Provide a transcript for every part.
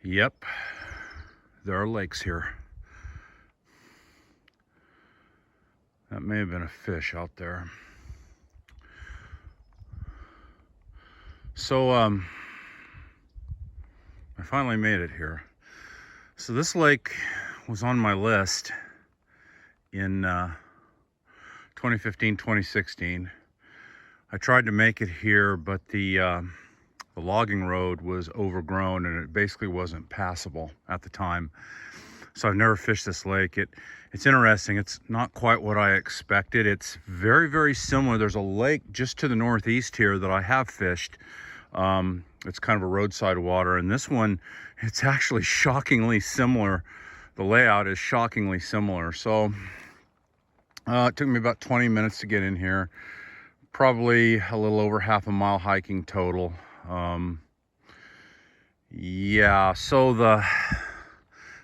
Yep, there are lakes here. That may have been a fish out there. So, I finally made it here. So this lake was on my list in 2015, 2016. I tried to make it here, but the logging road was overgrown and it basically wasn't passable at the time. So I've never fished this lake. It's interesting. It's not quite what I expected. It's very, very similar. There's a lake just to the northeast here that I have fished. It's kind of a roadside water, and this one, it's actually shockingly similar. The layout is shockingly similar. So it took me about 20 minutes to get in here. Probably a little over half a mile hiking total. Yeah, so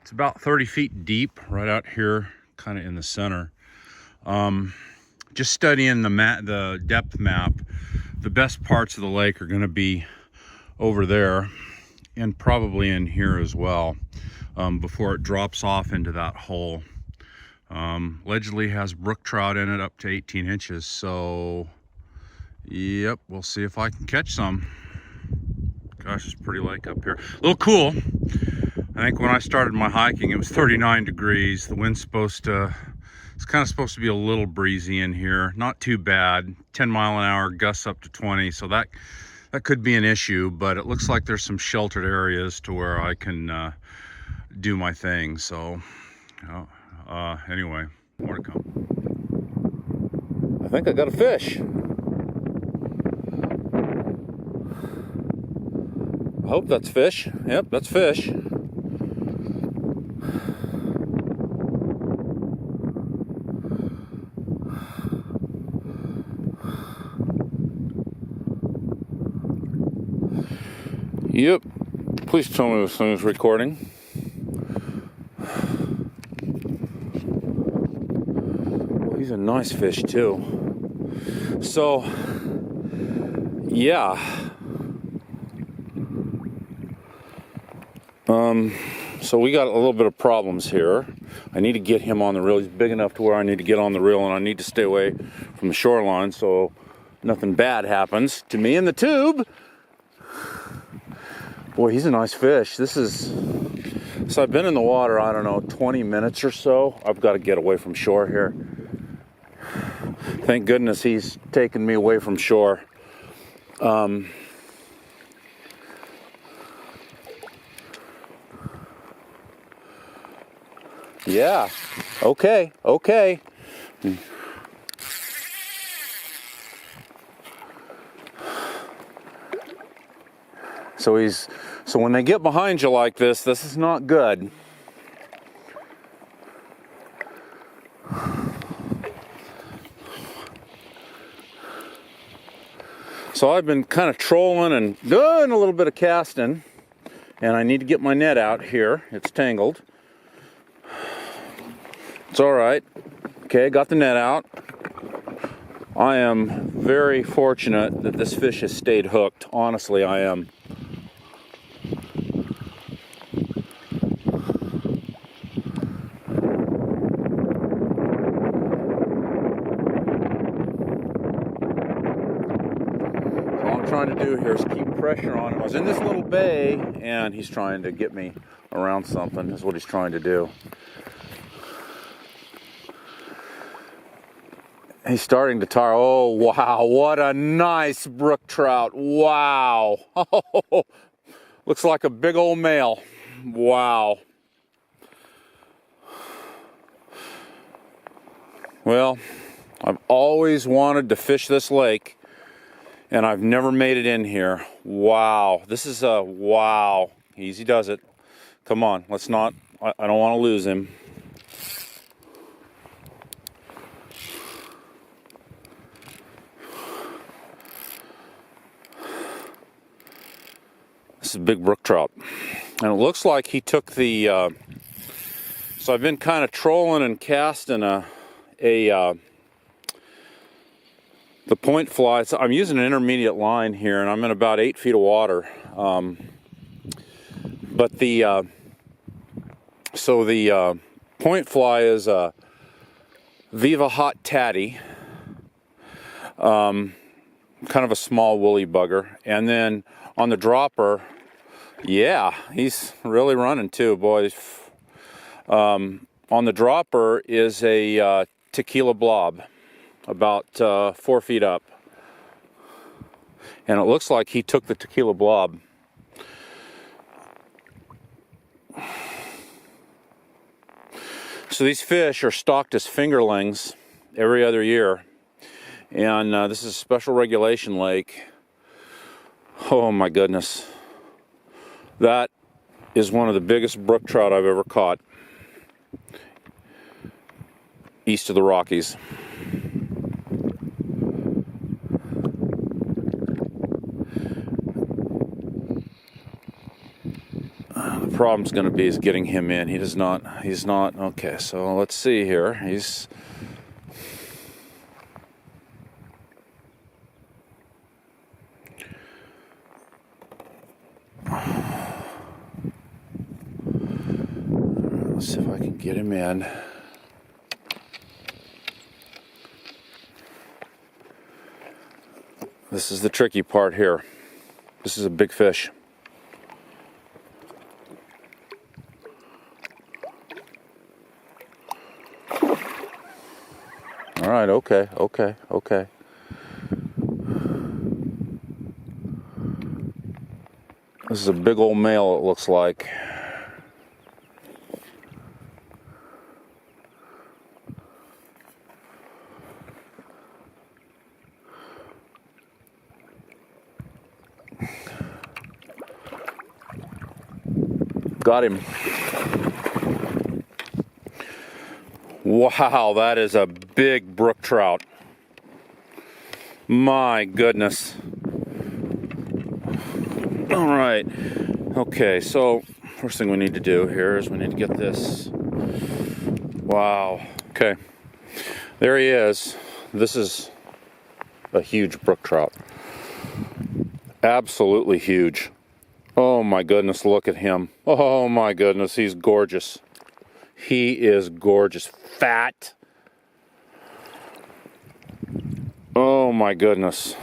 it's about 30 feet deep right out here, kind of in the center. Just studying the depth map, the best parts of the lake are going to be over there and probably in here as well, before it drops off into that hole. Allegedly has brook trout in it up to 18 inches. So, yep, we'll see if I can catch some. Gosh, it's a pretty lake up here. A little cool. I think when I started my hiking, it was 39 degrees. The wind's it's kind of supposed to be a little breezy in here. Not too bad. 10-mile-an-hour gusts up to 20. So that could be an issue, but it looks like there's some sheltered areas to where I can do my thing. So, anyway, more to come. I think I got a fish. I hope that's fish. Yep, that's fish. Yep. Please tell me this thing is recording. Well, he's a nice fish too. So, yeah. So we got a little bit of problems here. I need to get him on the reel. He's big enough to where I need to get on the reel, and I need to stay away from the shoreline so nothing bad happens to me in the tube. Boy, he's a nice fish. So I've been in the water, I don't know, 20 minutes or so. I've got to get away from shore here. Thank goodness he's taken me away from shore. Yeah, okay. So when they get behind you like this is not good. So I've been kind of trolling and doing a little bit of casting, and I need to get my net out here. It's tangled. It's all right. Okay, got the net out. I am very fortunate that this fish has stayed hooked. Honestly, I am. All I'm trying to do here is keep pressure on him. I was in this little bay, and he's trying to get me around something. That's what he's trying to do. He's starting to tire. Oh, wow. What a nice brook trout. Wow. Oh, looks like a big old male. Wow. Well, I've always wanted to fish this lake, and I've never made it in here. Wow. This is a wow. Easy does it. Come on. Let's not. I don't want to lose him. This is a big brook trout, and it looks like he took the. So I've been kind of trolling and casting the point fly. So I'm using an intermediate line here, and I'm in about 8 feet of water. But the point fly is a Viva Hot Tatty, kind of a small woolly bugger. And then on the dropper, yeah, he's really running too, boys. On the dropper is a tequila blob, about 4 feet up. And it looks like he took the tequila blob. So these fish are stocked as fingerlings every other year. And this is a special regulation lake. Oh my goodness. That is one of the biggest brook trout I've ever caught east of the Rockies. The problem's going to be is getting him in. He's not, okay, so let's see here. He's, let's see if I can get him in. This is the tricky part here. This is a big fish. All right, okay. This is a big old male, it looks like. Got him. Wow, that is a big brook trout. My goodness. All right. Okay, so first thing we need to do here is we need to get this. Wow. Okay. There he is. This is a huge brook trout. Absolutely huge. Oh my goodness, look at him. Oh my goodness, he's gorgeous. He is gorgeous. Fat. Oh my goodness.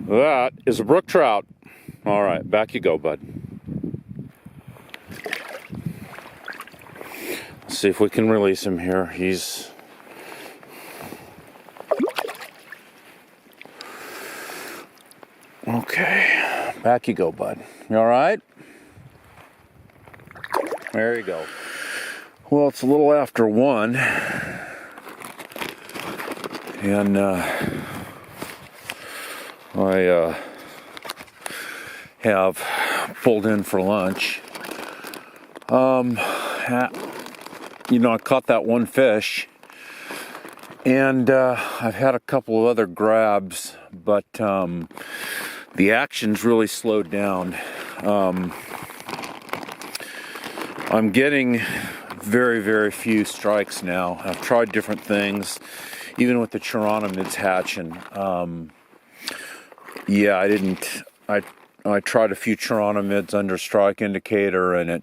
That is a brook trout. All right, back you go, bud. Let's see if we can release him here. He's... Okay, back you go, bud. You all right? There you go. Well, it's a little after 1, and I have pulled in for lunch. You know, I caught that one fish, and I've had a couple of other grabs, but the action's really slowed down. I'm getting very, very few strikes now. I've tried different things, even with the chironomids hatching. Yeah, I tried a few chironomids under strike indicator, and it,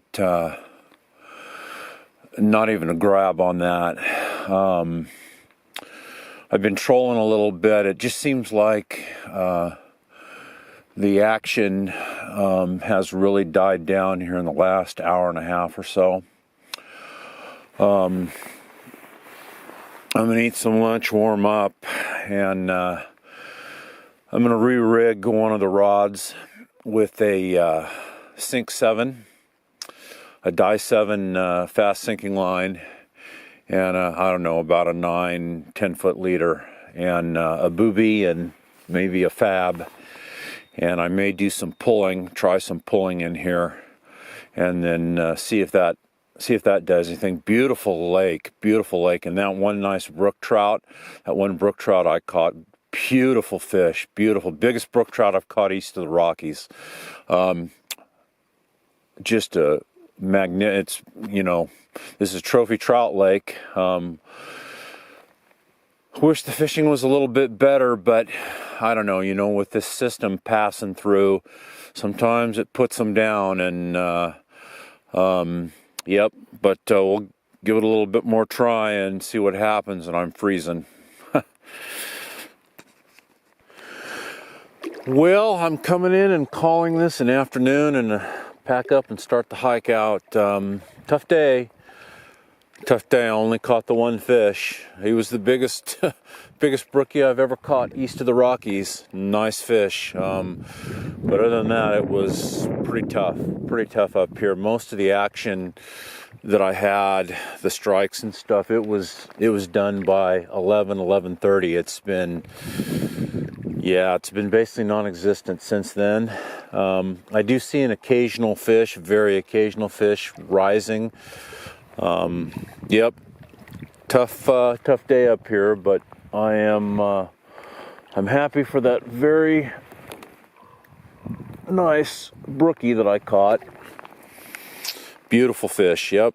not even a grab on that. I've been trolling a little bit. It just seems like the action has really died down here in the last hour and a half or so. I'm gonna eat some lunch, warm up, and I'm gonna re-rig one of the rods with a Sink 7, a Die 7 fast sinking line, and I don't know, about a 9-10 foot leader, and a booby, and maybe a fab. And I may do some pulling, try some pulling in here, and then see if that does anything. Beautiful lake, and that one nice brook trout, that one brook trout I caught, beautiful fish, beautiful, biggest brook trout I've caught east of the Rockies. Just a magnet. It's, you know, this is Trophy Trout Lake. Wish the fishing was a little bit better, but I don't know, you know, with this system passing through, sometimes it puts them down, and yep, but we'll give it a little bit more try and see what happens. And I'm freezing. Well, I'm coming in and calling this an afternoon and pack up and start the hike out. Tough day. Tough day. I only caught the one fish. He was the biggest brookie I've ever caught east of the Rockies. Nice fish. But other than that, it was pretty tough up here. Most of the action that I had, the strikes and stuff, it was done by 11:30. It's been basically non-existent since then. I do see an occasional fish, very occasional fish rising. Yep, tough day up here, but I'm happy for that very nice brookie that I caught. Beautiful fish. Yep,